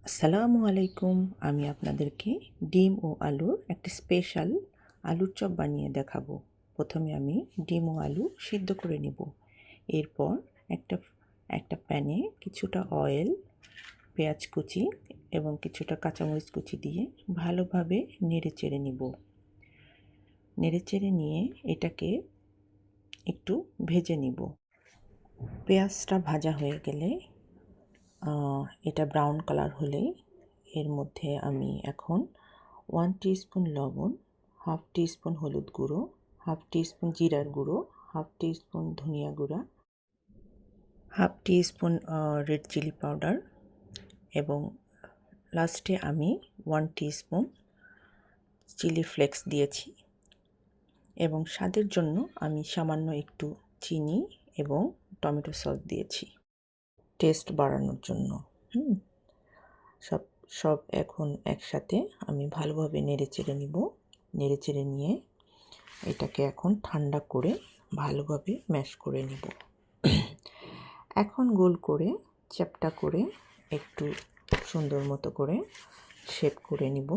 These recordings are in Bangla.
আসসালামু আলাইকুম। আমি আপনাদেরকে ডিম ও আলুর একটা স্পেশাল আলুর চপ বানিয়ে দেখাবো। প্রথমে আমি ডিম ও আলু সিদ্ধ করে নিব। এরপর একটা একটা প্যানে কিছুটা অয়েল, পেঁয়াজ কুচি এবং কিছুটা কাঁচামরিচ কুচি দিয়ে ভালোভাবে নেড়েচেড়ে নিব। নেড়েচেড়ে নিয়ে এটাকে একটু ভেজে নিব। পেঁয়াজটা ভাজা হয়ে গেলে এটা ব্রাউন কালার হলেই এর মধ্যে আমি এখন 1 টিস্পুন লবণ, হাফ টিস্পুন হলুদ গুঁড়ো, হাফ টিস্পুন জিরার গুঁড়ো, হাফ টিস্পুন ধনিয়া গুঁড়া, half teaspoon red chilli powder এবং লাস্টে আমি 1 টিস্পুন চিলি ফ্লেক্স দিয়েছি এবং স্বাদের জন্য আমি সামান্য একটু চিনি এবং টমেটো সস দিয়েছি টেস্ট বাড়ানোর জন্য। সব এখন একসাথে আমি ভালোভাবে নেড়েচেড়ে নিব। নেড়েচেড়ে নিয়ে এটাকে এখন ঠান্ডা করে ভালোভাবে ম্যাশ করে নিব। এখন গোল করে চ্যাপ্টা করে একটু সুন্দর মতো করে শেপ করে নিব।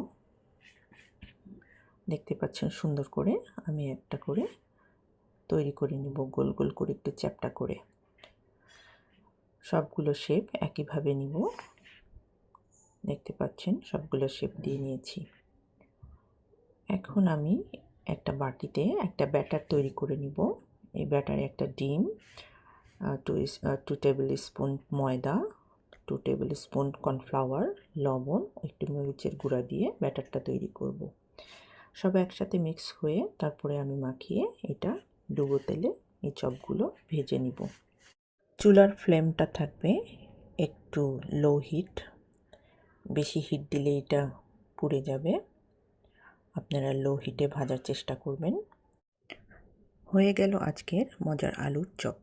দেখতে পাচ্ছেন সুন্দর করে আমি একটা করে তৈরি করে নিব, গোল গোল করে একটু চ্যাপ্টা করে। সবগুলো শেপ একইভাবে নিব। দেখতে পাচ্ছেন সবগুলো শেপ দিয়ে নিয়েছি। এখন আমি একটা বাটিতে একটা ব্যাটার তৈরি করে নিব। এই ব্যাটারে একটা ডিম, 2 টেবিল স্পুন ময়দা, 2 টেবিল স্পুন কর্নফ্লাওয়ার, লবণ, একটু মরিচের গুঁড়া দিয়ে ব্যাটারটা তৈরি করব। সব একসাথে মিক্স হয়ে তারপরে আমি মাখিয়ে এটা ডুবো তেলে এই চপগুলো ভেজে নিব। চুলার ফ্লেমটা থাকবে একটু লো হিট। বেশি হিট দিলে এটা পুড়ে যাবে। আপনারা লো হিটে ভাজার চেষ্টা করবেন। হয়ে গেল আজকের মজার আলুর চপ।